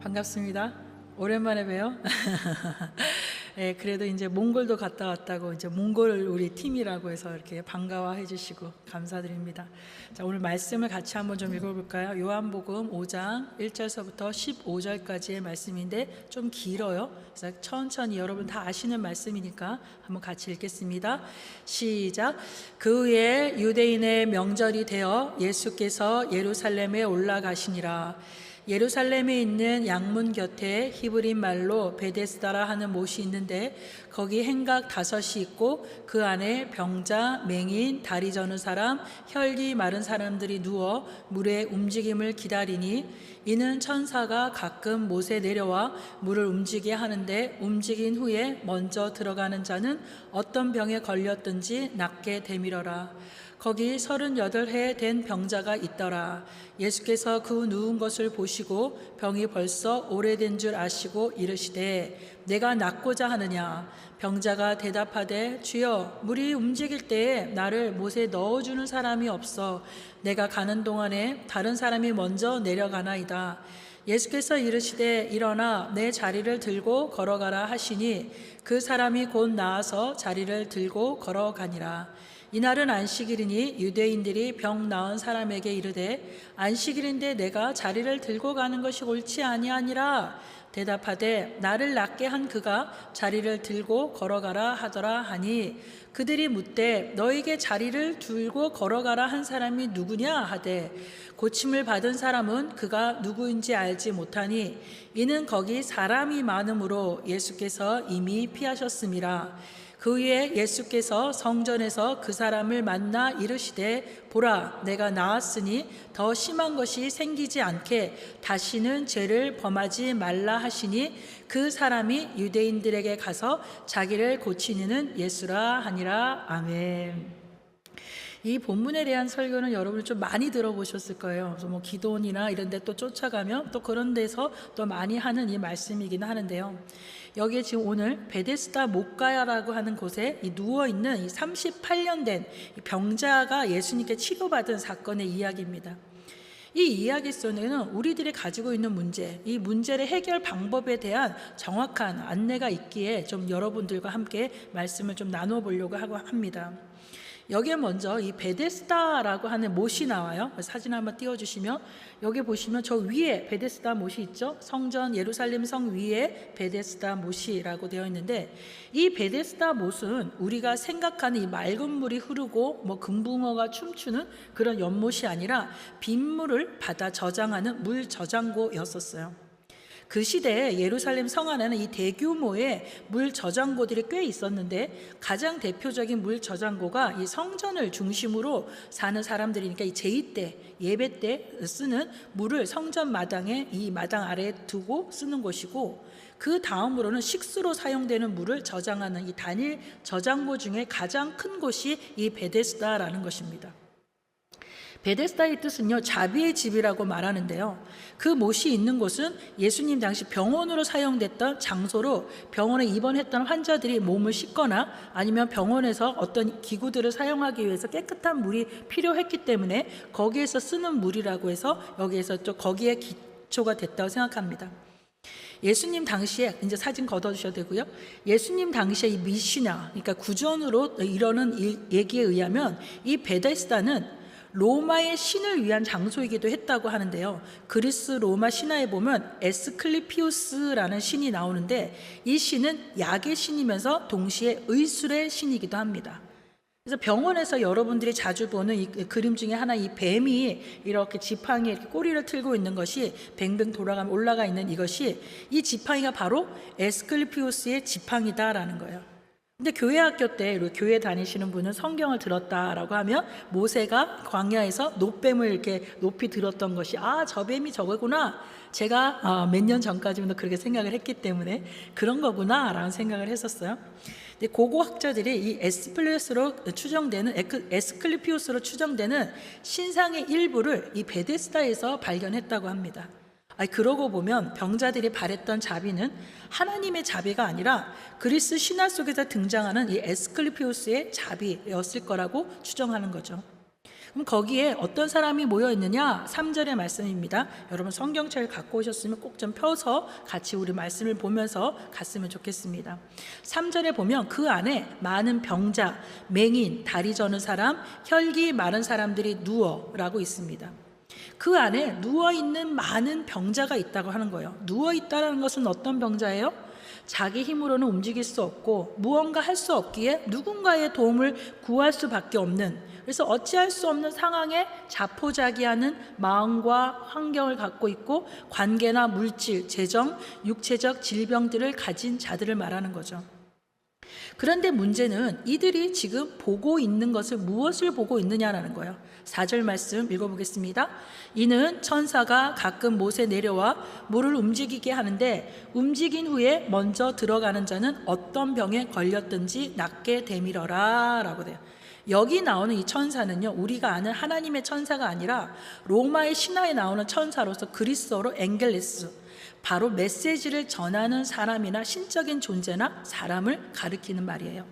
반갑습니다. 오랜만에 봬요. 예, 그래도 이제 몽골도 갔다 왔다고 이제 몽골 우리 팀이라고 해서 이렇게 반가워해 주시고 감사드립니다. 자, 오늘 말씀을 같이 한번 좀 읽어볼까요? 요한복음 5장 1절서부터 15절까지의 말씀인데 좀 길어요. 그래서 천천히 여러분 다 아시는 말씀이니까 한번 같이 읽겠습니다. 시작. 그 후에 유대인의 명절이 되어 예수께서 예루살렘에 올라가시니라. 예루살렘에 있는 양문 곁에 히브리 말로 베데스다라 하는 못이 있는데 거기 행각 5이 있고 그 안에 병자, 맹인, 다리 저는 사람, 혈기 마른 사람들이 누워 물의 움직임을 기다리니 이는 천사가 가끔 못에 내려와 물을 움직이게 하는데 움직인 후에 먼저 들어가는 자는 어떤 병에 걸렸든지 낫게 되밀어라. 거기 38해 된 병자가 있더라. 예수께서 그 누운 것을 보시고 병이 벌써 오래된 줄 아시고 이르시되 내가 낫고자 하느냐. 병자가 대답하되 주여 물이 움직일 때에 나를 못에 넣어주는 사람이 없어 내가 가는 동안에 다른 사람이 먼저 내려가나이다. 예수께서 이르시되 일어나 내 자리를 들고 걸어가라 하시니 그 사람이 곧 나아서 자리를 들고 걸어가니라. 이날은 안식일이니 유대인들이 병 나은 사람에게 이르되 안식일인데 내가 자리를 들고 가는 것이 옳지 아니하니라. 대답하되 나를 낫게 한 그가 자리를 들고 걸어가라 하더라 하니 그들이 묻되 너에게 자리를 들고 걸어가라 한 사람이 누구냐 하되 고침을 받은 사람은 그가 누구인지 알지 못하니 이는 거기 사람이 많으므로 예수께서 이미 피하셨음이라. 그 후에 예수께서 성전에서 그 사람을 만나 이르시되 보라 내가 나았으니 더 심한 것이 생기지 않게 다시는 죄를 범하지 말라 하시니 그 사람이 유대인들에게 가서 자기를 고치는 예수라 하니라. 아멘. 이 본문에 대한 설교는 여러분이 좀 많이 들어보셨을 거예요. 그래서 뭐 기도원이나 이런 데 또 쫓아가면 또 그런 데서 또 많이 하는 이 말씀이긴 하는데요. 여기에 지금 오늘 베데스다 목가야라고 하는 곳에 이 누워있는 이 38년 된 병자가 예수님께 치료받은 사건의 이야기입니다. 이 이야기 속에는 우리들이 가지고 있는 문제, 이 문제의 해결 방법에 대한 정확한 안내가 있기에 좀 여러분들과 함께 말씀을 좀 나눠보려고 하고 합니다. 여기에 먼저 이 베데스다라고 하는 못이 나와요. 사진 한번 띄워주시면 여기 보시면 저 위에 베데스다 못이 있죠. 성전 예루살렘 성 위에 베데스다 못이라고 되어 있는데 이 베데스다 못은 우리가 생각하는 이 맑은 물이 흐르고 뭐 금붕어가 춤추는 그런 연못이 아니라 빗물을 받아 저장하는 물 저장고였었어요. 그 시대에 예루살렘 성 안에는 이 대규모의 물 저장고들이 꽤 있었는데 가장 대표적인 물 저장고가 이 성전을 중심으로 사는 사람들이니까 이 제의 때 예배 때 쓰는 물을 성전 마당에 이 마당 아래에 두고 쓰는 곳이고 그 다음으로는 식수로 사용되는 물을 저장하는 이 단일 저장고 중에 가장 큰 곳이 이 베데스다라는 것입니다. 베데스다의 뜻은요 자비의 집이라고 말하는데요. 그 못이 있는 곳은 예수님 당시 병원으로 사용됐던 장소로 병원에 입원했던 환자들이 몸을 씻거나 아니면 병원에서 어떤 기구들을 사용하기 위해서 깨끗한 물이 필요했기 때문에 거기에서 쓰는 물이라고 해서 여기에서 또 거기에 기초가 됐다고 생각합니다. 예수님 당시에 이제 사진 걷어주셔도 되고요. 예수님 당시에 이 미시나 그러니까 구전으로 이러는 얘기에 의하면 이 베데스다는 로마의 신을 위한 장소이기도 했다고 하는데요. 그리스 로마 신화에 보면 에스클리피우스라는 신이 나오는데 이 신은 약의 신이면서 동시에 의술의 신이기도 합니다. 그래서 병원에서 여러분들이 자주 보는 이 그림 중에 하나 이 뱀이 이렇게 지팡이에 이렇게 꼬리를 틀고 있는 것이 뱅뱅 돌아가면 올라가 있는 이것이 이 지팡이가 바로 에스클리피우스의 지팡이다라는 거예요. 근데 교회 학교 때 교회 다니시는 분은 성경을 들었다라고 하면 모세가 광야에서 놋뱀을 이렇게 높이 들었던 것이 저 뱀이 저거구나. 제가 몇 년 전까지는 그렇게 생각을 했기 때문에 그런 거구나라는 생각을 했었어요. 근데 고고 학자들이 이 에스클리피우스로 추정되는 신상의 일부를 이 베데스다에서 발견했다고 합니다. 그러고 보면 병자들이 바랬던 자비는 하나님의 자비가 아니라 그리스 신화 속에서 등장하는 이 에스클리피우스의 자비였을 거라고 추정하는 거죠. 그럼 거기에 어떤 사람이 모여 있느냐? 3절의 말씀입니다. 여러분 성경책을 갖고 오셨으면 꼭 좀 펴서 같이 우리 말씀을 보면서 갔으면 좋겠습니다. 3절에 보면 그 안에 많은 병자, 맹인, 다리 저는 사람, 혈기 많은 사람들이 누워라고 있습니다. 그 안에 누워있는 많은 병자가 있다고 하는 거예요. 누워있다는 것은 어떤 병자예요? 자기 힘으로는 움직일 수 없고 무언가 할 수 없기에 누군가의 도움을 구할 수밖에 없는, 그래서 어찌할 수 없는 상황에 자포자기하는 마음과 환경을 갖고 있고 관계나 물질, 재정, 육체적 질병들을 가진 자들을 말하는 거죠. 그런데 문제는 이들이 지금 보고 있는 것을 무엇을 보고 있느냐라는 거예요. 4절 말씀 읽어보겠습니다. 이는 천사가 가끔 못에 내려와 물을 움직이게 하는데 움직인 후에 먼저 들어가는 자는 어떤 병에 걸렸든지 낫게 되밀어라 라고 돼요. 여기 나오는 이 천사는요, 우리가 아는 하나님의 천사가 아니라 로마의 신화에 나오는 천사로서 그리스어로 엥겔레스, 바로 메시지를 전하는 사람이나 신적인 존재나 사람을 가리키는 말이에요.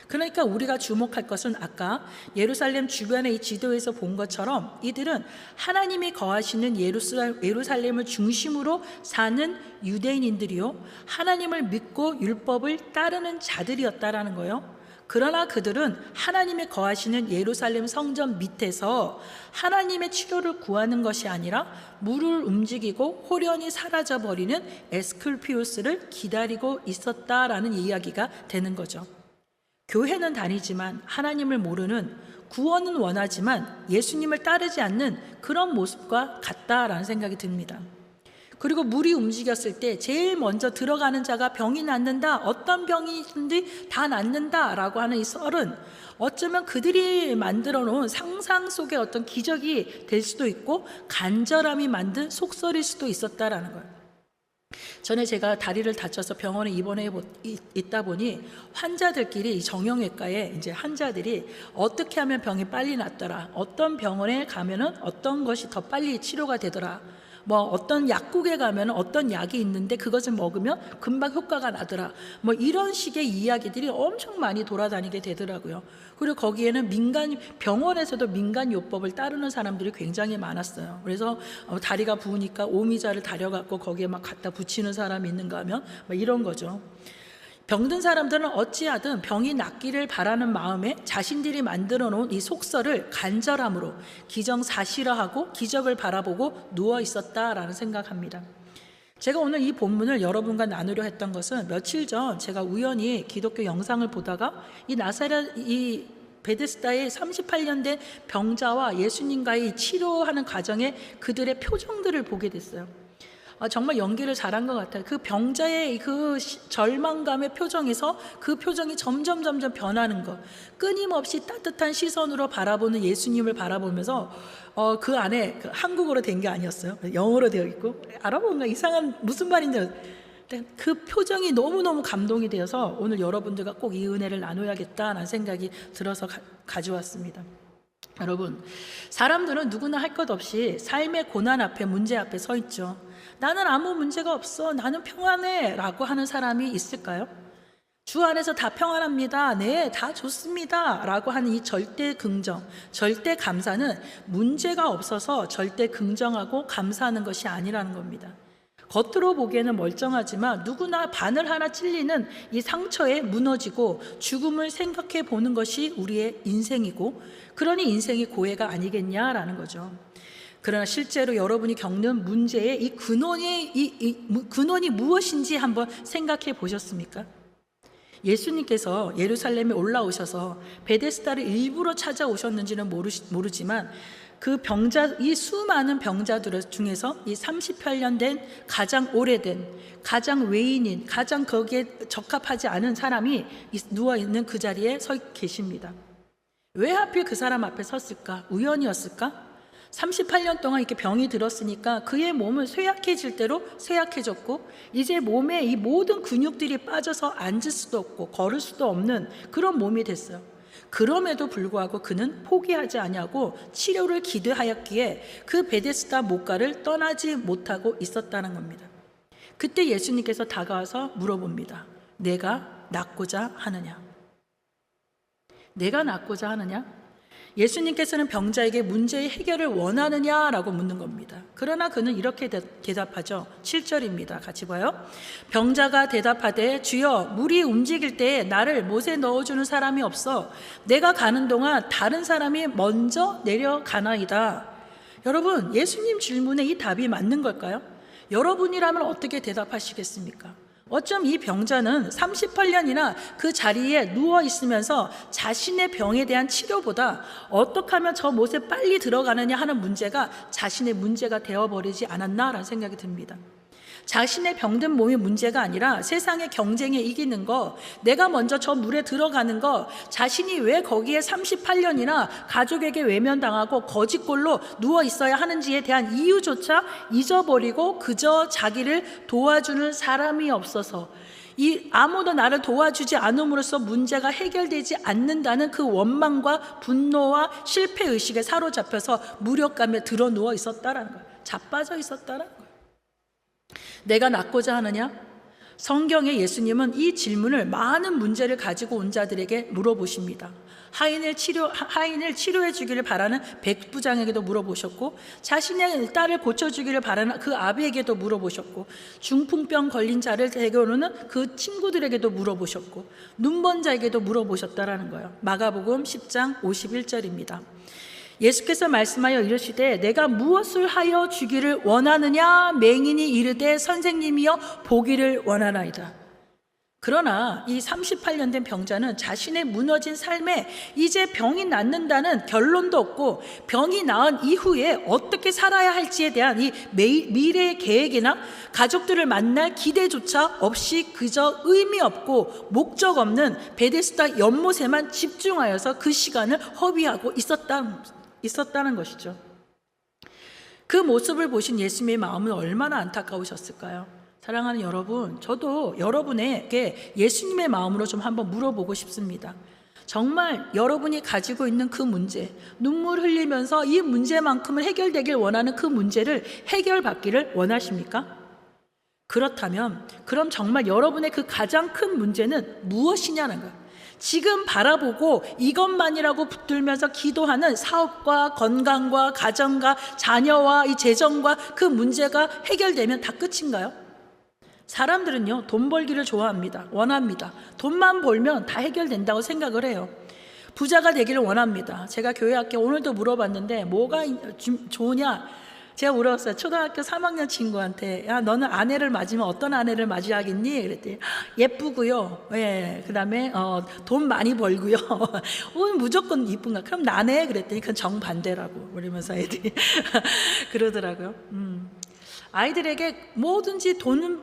그러니까 우리가 주목할 것은 아까 예루살렘 주변의 이 지도에서 본 것처럼 이들은 하나님이 거하시는 예루살렘을 중심으로 사는 유대인들이요, 하나님을 믿고 율법을 따르는 자들이었다라는 거예요. 그러나 그들은 하나님이 거하시는 예루살렘 성전 밑에서 하나님의 치료를 구하는 것이 아니라 물을 움직이고 홀연히 사라져버리는 에스클피우스를 기다리고 있었다라는 이야기가 되는 거죠. 교회는 다니지만 하나님을 모르는, 구원은 원하지만 예수님을 따르지 않는 그런 모습과 같다라는 생각이 듭니다. 그리고 물이 움직였을 때 제일 먼저 들어가는 자가 병이 낫는다, 어떤 병이든지 다 낫는다라고 하는 이 썰은 어쩌면 그들이 만들어 놓은 상상 속의 어떤 기적이 될 수도 있고 간절함이 만든 속설일 수도 있었다라는 거예요. 전에 제가 다리를 다쳐서 병원에 입원해 있다 보니 환자들끼리 정형외과에 이제 환자들이 어떻게 하면 병이 빨리 낫더라, 어떤 병원에 가면은 어떤 것이 더 빨리 치료가 되더라, 뭐 어떤 약국에 가면 어떤 약이 있는데 그것을 먹으면 금방 효과가 나더라, 뭐 이런 식의 이야기들이 엄청 많이 돌아다니게 되더라고요. 그리고 거기에는 병원에서도 민간요법을 따르는 사람들이 굉장히 많았어요. 그래서 다리가 부으니까 오미자를 다려갖고 거기에 막 갖다 붙이는 사람이 있는가 하면 뭐 이런 거죠. 병든 사람들은 어찌하든 병이 낫기를 바라는 마음에 자신들이 만들어 놓은 이 속설을 간절함으로 기정사실화하고 기적을 바라보고 누워 있었다라는 생각합니다. 제가 오늘 이 본문을 여러분과 나누려 했던 것은 며칠 전 제가 우연히 기독교 영상을 보다가 이 베데스다의 38년 된 병자와 예수님과의 치료하는 과정에 그들의 표정들을 보게 됐어요. 정말 연기를 잘한 것 같아요. 그 병자의 그 절망감의 표정에서 그 표정이 점점 변하는 것, 끊임없이 따뜻한 시선으로 바라보는 예수님을 바라보면서 그 안에 한국어로 된 게 아니었어요. 영어로 되어 있고 알아보면 이상한 무슨 말인지, 그 표정이 너무너무 감동이 되어서 오늘 여러분들과 꼭 이 은혜를 나눠야겠다는 생각이 들어서 가져왔습니다. 여러분, 사람들은 누구나 할 것 없이 삶의 고난 앞에, 문제 앞에 서 있죠. 나는 아무 문제가 없어, 나는 평안해 라고 하는 사람이 있을까요? 주 안에서 다 평안합니다, 네, 다 좋습니다 라고 하는 이 절대 긍정, 절대 감사는 문제가 없어서 절대 긍정하고 감사하는 것이 아니라는 겁니다. 겉으로 보기에는 멀쩡하지만 누구나 바늘 하나 찔리는 이 상처에 무너지고 죽음을 생각해 보는 것이 우리의 인생이고, 그러니 인생이 고해가 아니겠냐라는 거죠. 그러나 실제로 여러분이 겪는 문제의 이 근원이 무엇인지 한번 생각해 보셨습니까? 예수님께서 예루살렘에 올라오셔서 베데스다를 일부러 찾아오셨는지는 모르지만 그 병자, 이 수많은 병자들 중에서 이 38년 된 가장 오래된, 가장 외인인, 가장 거기에 적합하지 않은 사람이 누워있는 그 자리에 서 계십니다. 왜 하필 그 사람 앞에 섰을까? 우연이었을까? 38년 동안 이렇게 병이 들었으니까 그의 몸은 쇠약해질 대로 쇠약해졌고, 이제 몸에 이 모든 근육들이 빠져서 앉을 수도 없고 걸을 수도 없는 그런 몸이 됐어요. 그럼에도 불구하고 그는 포기하지 아니하고 치료를 기대하였기에 그 베데스다 못가를 떠나지 못하고 있었다는 겁니다. 그때 예수님께서 다가와서 물어봅니다. 내가 낫고자 하느냐? 내가 낫고자 하느냐? 예수님께서는 병자에게 문제의 해결을 원하느냐라고 묻는 겁니다. 그러나 그는 이렇게 대답하죠. 7절입니다. 같이 봐요. 병자가 대답하되 주여 물이 움직일 때에 나를 못에 넣어주는 사람이 없어 내가 가는 동안 다른 사람이 먼저 내려가나이다. 여러분, 예수님 질문에 이 답이 맞는 걸까요? 여러분이라면 어떻게 대답하시겠습니까? 어쩜 이 병자는 38년이나 그 자리에 누워 있으면서 자신의 병에 대한 치료보다 어떻게 하면 저 못에 빨리 들어가느냐 하는 문제가 자신의 문제가 되어버리지 않았나라는 생각이 듭니다. 자신의 병든 몸이 문제가 아니라 세상의 경쟁에 이기는 거, 내가 먼저 저 물에 들어가는 거, 자신이 왜 거기에 38년이나 가족에게 외면당하고 거짓골로 누워 있어야 하는지에 대한 이유조차 잊어버리고 그저 자기를 도와주는 사람이 없어서 아무도 나를 도와주지 않음으로써 문제가 해결되지 않는다는 그 원망과 분노와 실패의식에 사로잡혀서 무력감에 들어 누워 있었다라는 거예요. 자빠져 있었다라는 거예요. 내가 낫고자 하느냐? 성경의 예수님은 이 질문을 많은 문제를 가지고 온 자들에게 물어보십니다. 하인을 치료해 주기를 바라는 백부장에게도 물어보셨고, 자신의 딸을 고쳐주기를 바라는 그 아비에게도 물어보셨고, 중풍병 걸린 자를 데려오는 그 친구들에게도 물어보셨고, 눈먼 자에게도 물어보셨다라는 거예요. 마가복음 10장 51절입니다. 예수께서 말씀하여 이르시되 내가 무엇을 하여 주기를 원하느냐? 맹인이 이르되 선생님이여 보기를 원하나이다. 그러나 이 38년 된 병자는 자신의 무너진 삶에 이제 병이 낫는다는 결론도 없고 병이 나은 이후에 어떻게 살아야 할지에 대한 이 미래의 계획이나 가족들을 만날 기대조차 없이 그저 의미 없고 목적 없는 베데스다 연못에만 집중하여서 그 시간을 허비하고 있었다는 것이죠. 그 모습을 보신 예수님의 마음은 얼마나 안타까우셨을까요? 사랑하는 여러분, 저도 여러분에게 예수님의 마음으로 좀 한번 물어보고 싶습니다. 정말 여러분이 가지고 있는 그 문제, 눈물 흘리면서 이 문제만큼은 해결되길 원하는 그 문제를 해결받기를 원하십니까? 그렇다면 그럼 정말 여러분의 그 가장 큰 문제는 무엇이냐는 거예요. 지금 바라보고 이것만이라고 붙들면서 기도하는 사업과 건강과 가정과 자녀와 이 재정과 그 문제가 해결되면 다 끝인가요? 사람들은요, 돈 벌기를 좋아합니다. 원합니다. 돈만 벌면 다 해결된다고 생각을 해요. 부자가 되기를 원합니다. 제가 교회 학교 오늘도 물어봤는데 뭐가 좋으냐? 제가 물어봤어요. 초등학교 3학년 친구한테, 야, 너는 아내를 맞으면 어떤 아내를 맞이하겠니? 그랬더니 예쁘고요. 예, 그다음에 돈 많이 벌고요. 무조건 이쁜가? 그럼 나네? 그랬더니 그건 정반대라고 그러면서 애들이 그러더라고요. 아이들에게 뭐든지 돈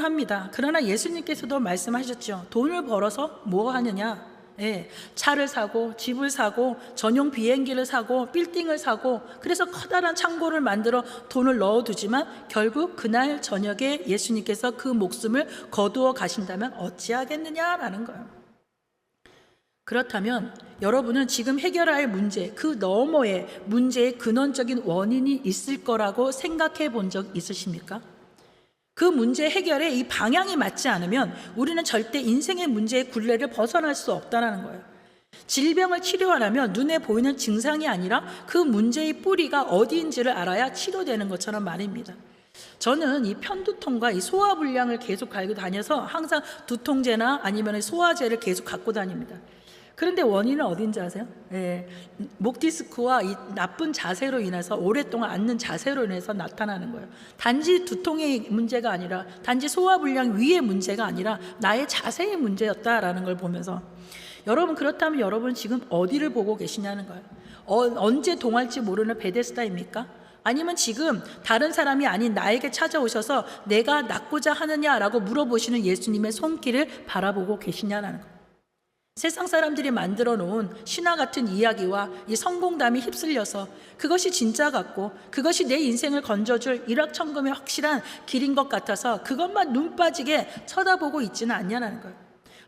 합니다. 그러나 예수님께서도 말씀하셨죠. 돈을 벌어서 뭐 하느냐? 예, 차를 사고 집을 사고 전용 비행기를 사고 빌딩을 사고 그래서 커다란 창고를 만들어 돈을 넣어두지만 결국 그날 저녁에 예수님께서 그 목숨을 거두어 가신다면 어찌하겠느냐라는 거예요. 그렇다면 여러분은 지금 해결할 문제, 그 너머에 문제의 근원적인 원인이 있을 거라고 생각해 본 적 있으십니까? 그 문제 해결에 이 방향이 맞지 않으면 우리는 절대 인생의 문제의 굴레를 벗어날 수 없다는 거예요. 질병을 치료하려면 눈에 보이는 증상이 아니라 그 문제의 뿌리가 어디인지를 알아야 치료되는 것처럼 말입니다. 저는 이 편두통과 이 소화불량을 계속 갈고 다녀서 항상 두통제나 아니면 소화제를 계속 갖고 다닙니다. 그런데 원인은 어딘지 아세요? 예, 목 디스크와 이 나쁜 자세로 인해서 오랫동안 앉는 자세로 인해서 나타나는 거예요. 단지 두통의 문제가 아니라 단지 소화불량 위의 문제가 아니라 나의 자세의 문제였다라는 걸 보면서 여러분 그렇다면 여러분 지금 어디를 보고 계시냐는 거예요. 언제 동할지 모르는 베데스다입니까? 아니면 지금 다른 사람이 아닌 나에게 찾아오셔서 내가 낫고자 하느냐라고 물어보시는 예수님의 손길을 바라보고 계시냐는 거예요. 세상 사람들이 만들어 놓은 신화 같은 이야기와 이 성공담이 휩쓸려서 그것이 진짜 같고 그것이 내 인생을 건져줄 일확천금의 확실한 길인 것 같아서 그것만 눈 빠지게 쳐다보고 있지는 않냐는 거예요.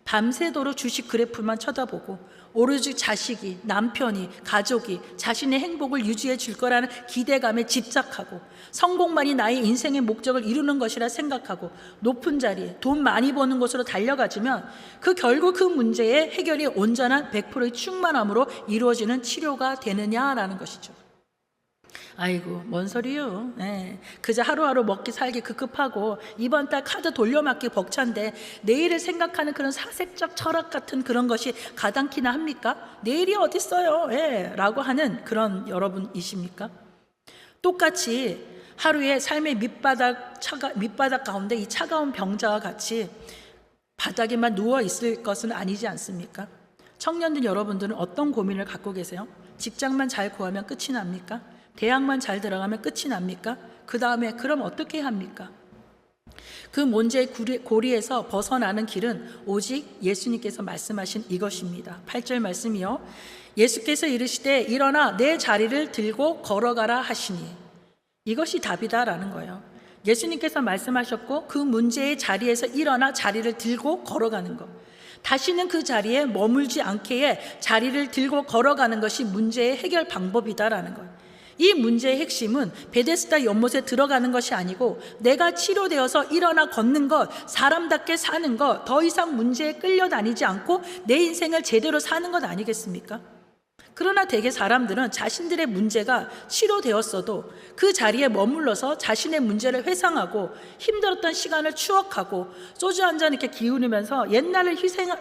밤새도록 주식 그래프만 쳐다보고 오로지 자식이, 남편이, 가족이 자신의 행복을 유지해 줄 거라는 기대감에 집착하고 성공만이 나의 인생의 목적을 이루는 것이라 생각하고 높은 자리에 돈 많이 버는 곳으로 달려가지면 결국 그 문제의 해결이 온전한 100%의 충만함으로 이루어지는 치료가 되느냐라는 것이죠. 아이고 뭔 소리요. 그저 하루하루 먹기 살기 급급하고 이번 달 카드 돌려막기 벅찬데 내일을 생각하는 그런 사색적 철학 같은 그런 것이 가당키나 합니까? 내일이 어딨어요 라고 하는 그런 여러분이십니까? 똑같이 하루에 삶의 밑바닥 가운데 이 차가운 병자와 같이 바닥에만 누워 있을 것은 아니지 않습니까? 청년들 여러분들은 어떤 고민을 갖고 계세요? 직장만 잘 구하면 끝이 납니까? 대학만 잘 들어가면 끝이 납니까? 그 다음에 그럼 어떻게 합니까? 그 문제의 고리에서 벗어나는 길은 오직 예수님께서 말씀하신 이것입니다. 8절 말씀이요. 예수께서 이르시되 일어나 내 자리를 들고 걸어가라 하시니, 이것이 답이다라는 거예요. 예수님께서 말씀하셨고 그 문제의 자리에서 일어나 자리를 들고 걸어가는 것, 다시는 그 자리에 머물지 않게 해 자리를 들고 걸어가는 것이 문제의 해결 방법이다라는 거예요. 이 문제의 핵심은 베데스다 연못에 들어가는 것이 아니고 내가 치료되어서 일어나 걷는 것, 사람답게 사는 것, 더 이상 문제에 끌려다니지 않고 내 인생을 제대로 사는 것 아니겠습니까? 그러나 대개 사람들은 자신들의 문제가 치료되었어도 그 자리에 머물러서 자신의 문제를 회상하고 힘들었던 시간을 추억하고 소주 한 잔 이렇게 기울이면서 옛날을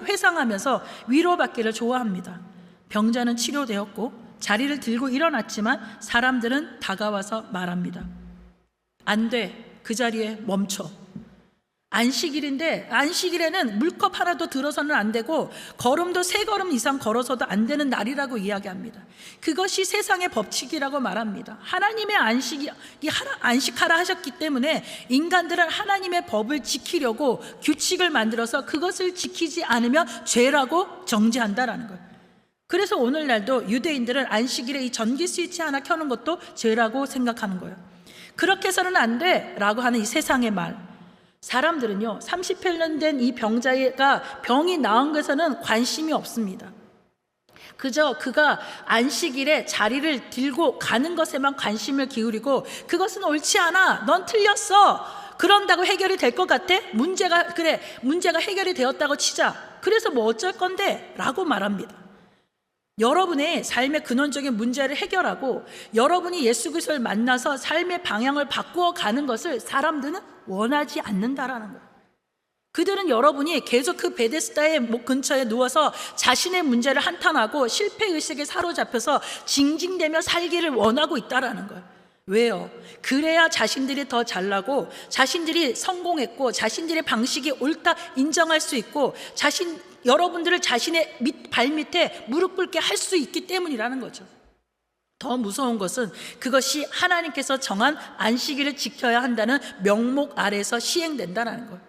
회상하면서 위로받기를 좋아합니다. 병자는 치료되었고 자리를 들고 일어났지만 사람들은 다가와서 말합니다. 안 돼. 그 자리에 멈춰. 안식일인데 안식일에는 물컵 하나도 들어서는 안 되고 걸음도 3걸음 이상 걸어서도 안 되는 날이라고 이야기합니다. 그것이 세상의 법칙이라고 말합니다. 하나님의 안식하라 하셨기 때문에 인간들은 하나님의 법을 지키려고 규칙을 만들어서 그것을 지키지 않으면 죄라고 정죄한다라는 거예요. 그래서 오늘날도 유대인들은 안식일에 이 전기 스위치 하나 켜는 것도 죄라고 생각하는 거예요. 그렇게 해서는 안 돼 라고 하는 이 세상의 말, 사람들은요 38년 된 이 병자가 병이 나은 것에는 관심이 없습니다. 그저 그가 안식일에 자리를 들고 가는 것에만 관심을 기울이고 그것은 옳지 않아, 넌 틀렸어, 그런다고 해결이 될 것 같아? 문제가 해결이 되었다고 치자, 그래서 뭐 어쩔 건데? 라고 말합니다. 여러분의 삶의 근원적인 문제를 해결하고 여러분이 예수 그리스도를 만나서 삶의 방향을 바꾸어 가는 것을 사람들은 원하지 않는다라는 거예요. 그들은 여러분이 계속 그 베데스다의 목 근처에 누워서 자신의 문제를 한탄하고 실패의식에 사로잡혀서 징징대며 살기를 원하고 있다라는 거예요. 왜요? 그래야 자신들이 더 잘나고 자신들이 성공했고 자신들의 방식이 옳다 인정할 수 있고 여러분들을 자신의 발밑에 무릎 꿇게 할 수 있기 때문이라는 거죠. 더 무서운 것은 그것이 하나님께서 정한 안식일을 지켜야 한다는 명목 아래에서 시행된다는 거예요.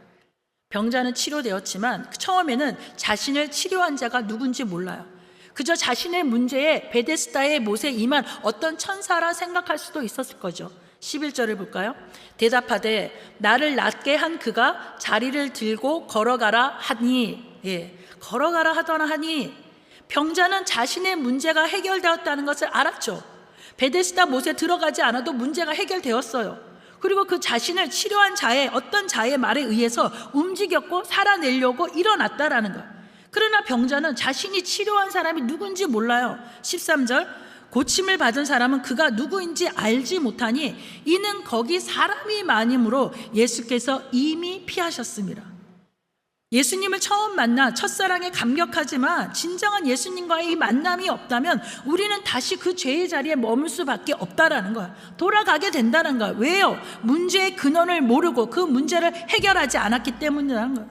병자는 치료되었지만 처음에는 자신을 치료한 자가 누군지 몰라요. 그저 자신의 문제에 베데스다의 못에 임한 어떤 천사라 생각할 수도 있었을 거죠. 11절을 볼까요? 대답하되 나를 낫게 한 그가 자리를 들고 걸어가라 하니, 걸어가라 하더나 하니, 병자는 자신의 문제가 해결되었다는 것을 알았죠. 베데스다 못에 들어가지 않아도 문제가 해결되었어요. 그리고 그 자신을 치료한 어떤 자의 말에 의해서 움직였고 살아내려고 일어났다라는 거예요. 그러나 병자는 자신이 치료한 사람이 누군지 몰라요. 13절, 고침을 받은 사람은 그가 누구인지 알지 못하니 이는 거기 사람이 많음으로 예수께서 이미 피하셨습니다. 예수님을 처음 만나 첫사랑에 감격하지만 진정한 예수님과의 이 만남이 없다면 우리는 다시 그 죄의 자리에 머물 수밖에 없다라는 거야. 돌아가게 된다는 거야. 왜요? 문제의 근원을 모르고 그 문제를 해결하지 않았기 때문이라는 거야.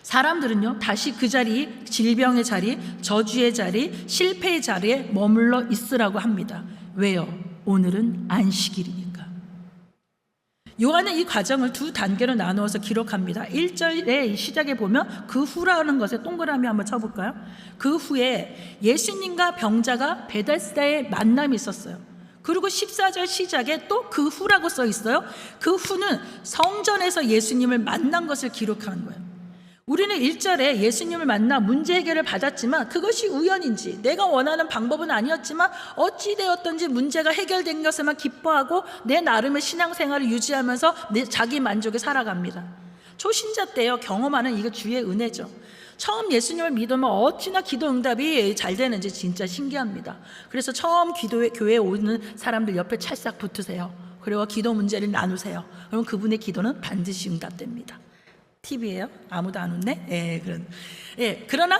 사람들은요 다시 그 자리, 질병의 자리, 저주의 자리, 실패의 자리에 머물러 있으라고 합니다. 왜요? 오늘은 안식일이니까. 요한은 이 과정을 2단계로 나누어서 기록합니다. 1절의 시작에 보면 그 후라는 것에 동그라미 한번 쳐볼까요? 그 후에 예수님과 병자가 베데스다에 만남이 있었어요. 그리고 14절 시작에 또 그 후라고 써 있어요. 그 후는 성전에서 예수님을 만난 것을 기록하는 거예요. 우리는 1절에 예수님을 만나 문제 해결을 받았지만 그것이 우연인지 내가 원하는 방법은 아니었지만 어찌되었던지 문제가 해결된 것에만 기뻐하고 내 나름의 신앙생활을 유지하면서 내 자기 만족에 살아갑니다. 초신자 때요 경험하는 이게 주의 은혜죠. 처음 예수님을 믿으면 어찌나 기도 응답이 잘 되는지 진짜 신기합니다. 그래서 처음 교회에 오는 사람들 옆에 찰싹 붙으세요. 그리고 기도 문제를 나누세요. 그럼 그분의 기도는 반드시 응답됩니다. 팁이에요? 아무도 안 웃네? 그러나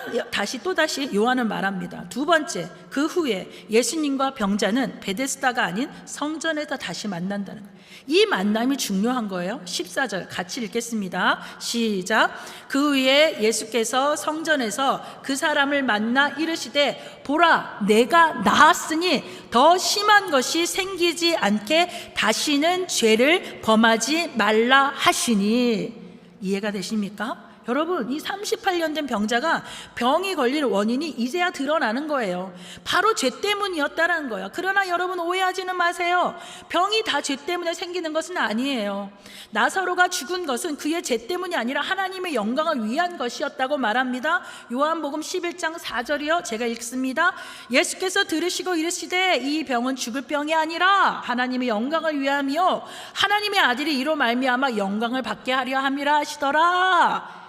또다시 요한은 말합니다. 두 번째, 그 후에 예수님과 병자는 베데스다가 아닌 성전에서 다시 만난다는 거예요. 이 만남이 중요한 거예요. 14절 같이 읽겠습니다. 시작. 그 후에 예수께서 성전에서 그 사람을 만나 이르시되 보라 내가 나았으니 더 심한 것이 생기지 않게 다시는 죄를 범하지 말라 하시니. 이해가 되십니까? 여러분, 이 38년 된 병자가 병이 걸릴 원인이 이제야 드러나는 거예요. 바로 죄 때문이었다는 거예요. 그러나 여러분 오해하지는 마세요. 병이 다 죄 때문에 생기는 것은 아니에요. 나사로가 죽은 것은 그의 죄 때문이 아니라 하나님의 영광을 위한 것이었다고 말합니다. 요한복음 11장 4절이요. 제가 읽습니다. 예수께서 들으시고 이르시되 이 병은 죽을 병이 아니라 하나님의 영광을 위함이요 하나님의 아들이 이로 말미암아 영광을 받게 하려 함이라 하시더라.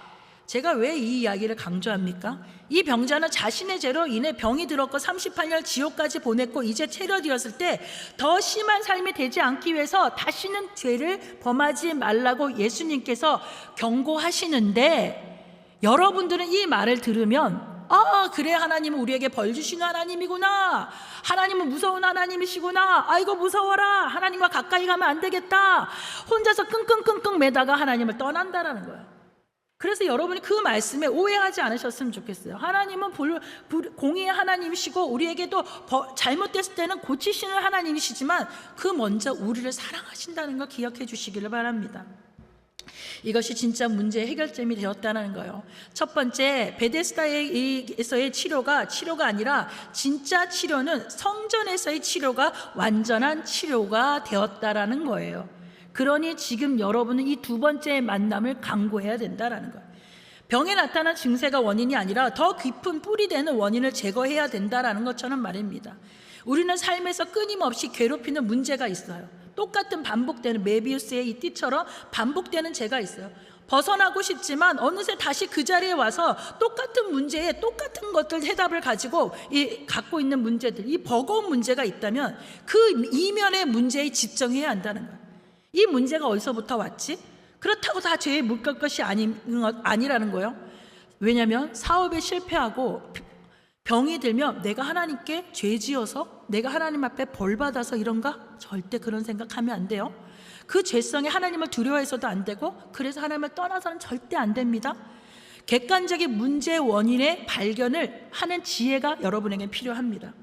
제가 왜 이 이야기를 강조합니까? 이 병자는 자신의 죄로 인해 병이 들었고 38년 지옥까지 보냈고 이제 체려되었을 때 더 심한 삶이 되지 않기 위해서 다시는 죄를 범하지 말라고 예수님께서 경고하시는데, 여러분들은 이 말을 들으면 그래 하나님은 우리에게 벌 주시는 하나님이구나, 하나님은 무서운 하나님이시구나, 아이고 무서워라, 하나님과 가까이 가면 안 되겠다, 혼자서 끙끙끙끙 매다가 하나님을 떠난다라는 거예요. 그래서 여러분이 그 말씀에 오해하지 않으셨으면 좋겠어요. 하나님은 공의의 하나님이시고 우리에게도 잘못됐을 때는 고치시는 하나님이시지만 그 먼저 우리를 사랑하신다는 걸 기억해 주시기를 바랍니다. 이것이 진짜 문제의 해결점이 되었다는 거예요. 첫 번째, 베데스다에서의 치료가 아니라 진짜 치료는 성전에서의 치료가 완전한 치료가 되었다라는 거예요. 그러니 지금 여러분은 이 두 번째 만남을 강구해야 된다라는 거예요. 병에 나타난 증세가 원인이 아니라 더 깊은 뿌리 되는 원인을 제거해야 된다라는 것처럼 말입니다. 우리는 삶에서 끊임없이 괴롭히는 문제가 있어요. 똑같은 반복되는 메비우스의 이 띠처럼 반복되는 죄가 있어요. 벗어나고 싶지만 어느새 다시 그 자리에 와서 똑같은 문제에 똑같은 것들 해답을 가지고 갖고 있는 문제들, 이 버거운 문제가 있다면 그 이면의 문제에 집중해야 한다는 거예요. 이 문제가 어디서부터 왔지? 그렇다고 다 죄에 묶을 것이 아니라는 거예요. 왜냐하면 사업에 실패하고 병이 들면 내가 하나님께 죄 지어서 내가 하나님 앞에 벌 받아서 이런가? 절대 그런 생각하면 안 돼요. 그 죄성에 하나님을 두려워해서도 안 되고, 그래서 하나님을 떠나서는 절대 안 됩니다. 객관적인 문제의 원인의 발견을 하는 지혜가 여러분에게 필요합니다.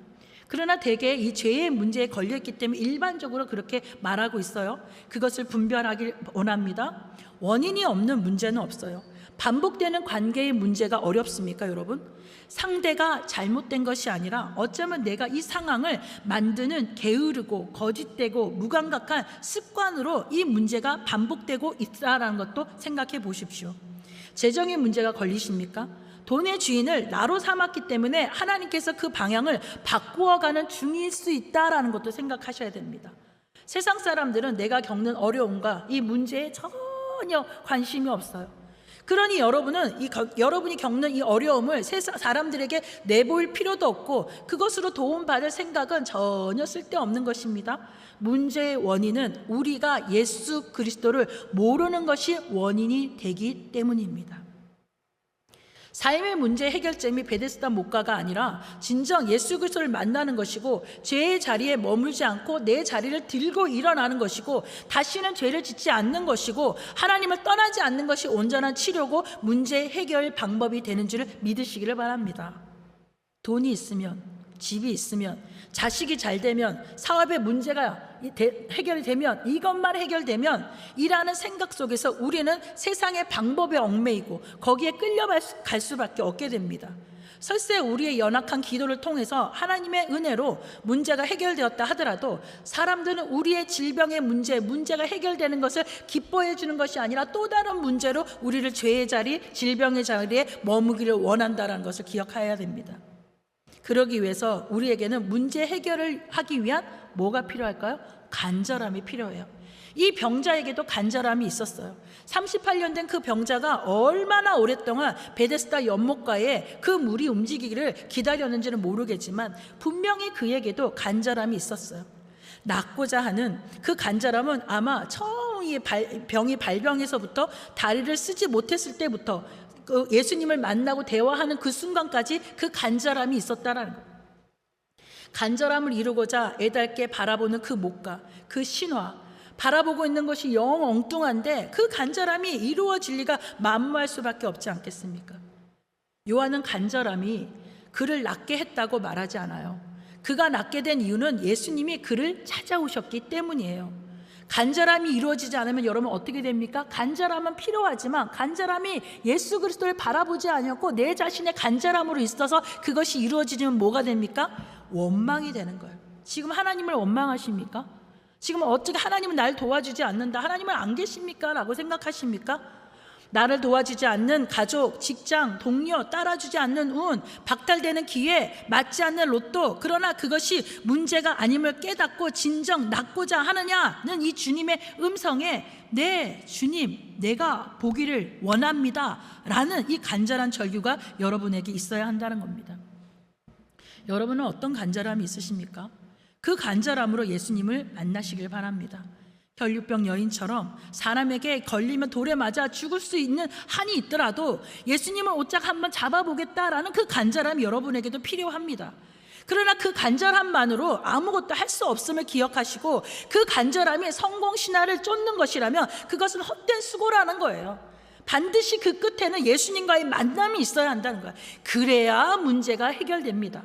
그러나 대개 이 죄의 문제에 걸려있기 때문에 일반적으로 그렇게 말하고 있어요. 그것을 분별하길 원합니다. 원인이 없는 문제는 없어요. 반복되는 관계의 문제가 어렵습니까, 여러분? 상대가 잘못된 것이 아니라 어쩌면 내가 이 상황을 만드는 게으르고 거짓되고 무감각한 습관으로 이 문제가 반복되고 있다라는 것도 생각해 보십시오. 재정의 문제가 걸리십니까? 돈의 주인을 나로 삼았기 때문에 하나님께서 그 방향을 바꾸어가는 중일 수 있다라는 것도 생각하셔야 됩니다. 세상 사람들은 내가 겪는 어려움과 이 문제에 전혀 관심이 없어요. 그러니 여러분이 겪는 이 어려움을 세상 사람들에게 내보일 필요도 없고 그것으로 도움받을 생각은 전혀 쓸데없는 것입니다. 문제의 원인은 우리가 예수 그리스도를 모르는 것이 원인이 되기 때문입니다. 삶의 문제 해결점이 베데스다 목가가 아니라 진정 예수 그리스도를 만나는 것이고, 죄의 자리에 머물지 않고 내 자리를 들고 일어나는 것이고, 다시는 죄를 짓지 않는 것이고, 하나님을 떠나지 않는 것이 온전한 치료고 문제 해결 방법이 되는 줄 믿으시기를 바랍니다. 돈이 있으면, 집이 있으면, 자식이 잘 되면, 사업의 문제가 해결이 되면, 이것만 해결되면 이라는 생각 속에서 우리는 세상의 방법에 얽매이고 거기에 끌려갈 수밖에 없게 됩니다. 설사 우리의 연약한 기도를 통해서 하나님의 은혜로 문제가 해결되었다 하더라도 사람들은 우리의 질병의 문제가 해결되는 것을 기뻐해 주는 것이 아니라 또 다른 문제로 우리를 죄의 자리, 질병의 자리에 머무기를 원한다는 것을 기억해야 됩니다. 그러기 위해서 우리에게는 문제 해결을 하기 위한 뭐가 필요할까요? 간절함이 필요해요. 이 병자에게도 간절함이 있었어요. 38년 된 그 병자가 얼마나 오랫동안 베데스다 연못가에 그 물이 움직이기를 기다렸는지는 모르겠지만 분명히 그에게도 간절함이 있었어요. 낫고자 하는 그 간절함은 아마 처음 이 병이 발병해서부터 다리를 쓰지 못했을 때부터 그 예수님을 만나고 대화하는 그 순간까지 그 간절함이 있었다라는 거예요. 간절함을 이루고자 애달게 바라보는 그 목과 그 신화, 바라보고 있는 것이 영 엉뚱한데 그 간절함이 이루어질 리가 만무할 수밖에 없지 않겠습니까? 요한은 간절함이 그를 낫게 했다고 말하지 않아요. 그가 낫게 된 이유는 예수님이 그를 찾아오셨기 때문이에요. 간절함이 이루어지지 않으면 여러분 어떻게 됩니까? 간절함은 필요하지만 간절함이 예수 그리스도를 바라보지 않았고 내 자신의 간절함으로 있어서 그것이 이루어지면 뭐가 됩니까? 원망이 되는 거예요. 지금 하나님을 원망하십니까? 지금 어떻게 하나님은 날 도와주지 않는다, 하나님은 안 계십니까? 라고 생각하십니까? 나를 도와주지 않는 가족, 직장, 동료, 따라주지 않는 운, 박탈되는 기회, 맞지 않는 로또, 그러나 그것이 문제가 아님을 깨닫고 진정 낫고자 하느냐는 이 주님의 음성에 네 주님 내가 보기를 원합니다 라는 이 간절한 절규가 여러분에게 있어야 한다는 겁니다. 여러분은 어떤 간절함이 있으십니까? 그 간절함으로 예수님을 만나시길 바랍니다. 혈류병 여인처럼 사람에게 걸리면 돌에 맞아 죽을 수 있는 한이 있더라도 예수님을 오짝 한번 잡아보겠다라는 그 간절함이 여러분에게도 필요합니다. 그러나 그 간절함만으로 아무것도 할 수 없음을 기억하시고 그 간절함이 성공신화를 쫓는 것이라면 그것은 헛된 수고라는 거예요. 반드시 그 끝에는 예수님과의 만남이 있어야 한다는 거예요. 그래야 문제가 해결됩니다.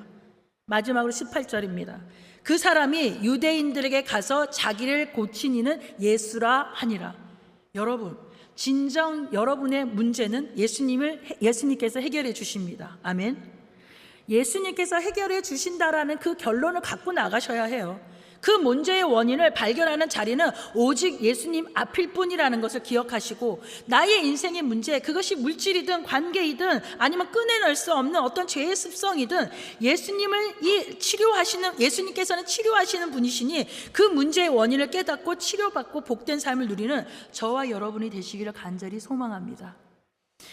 마지막으로 18절입니다. 그 사람이 유대인들에게 가서 자기를 고친 이는 예수라 하니라. 여러분, 진정 여러분의 문제는 예수님께서 해결해 주십니다. 아멘. 예수님께서 해결해 주신다라는 그 결론을 갖고 나가셔야 해요. 그 문제의 원인을 발견하는 자리는 오직 예수님 앞일 뿐이라는 것을 기억하시고 나의 인생의 문제, 그것이 물질이든 관계이든 아니면 꺼내낼 수 없는 어떤 죄의 습성이든 예수님께서는 치료하시는 분이시니 그 문제의 원인을 깨닫고 치료받고 복된 삶을 누리는 저와 여러분이 되시기를 간절히 소망합니다.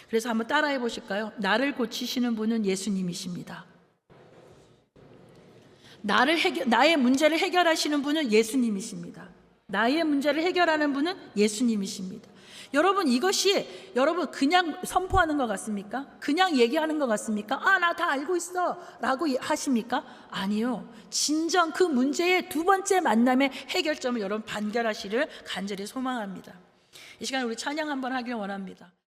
그래서 한번 따라해 보실까요? 나를 고치시는 분은 예수님이십니다. 나의 문제를 해결하시는 분은 예수님이십니다. 나의 문제를 해결하는 분은 예수님이십니다. 여러분, 이것이 여러분 그냥 선포하는 것 같습니까? 그냥 얘기하는 것 같습니까? 나 다 알고 있어 라고 하십니까? 아니요. 진정 그 문제의 두 번째 만남의 해결점을 여러분 발견하시를 간절히 소망합니다. 이 시간에 우리 찬양 한번 하길 원합니다.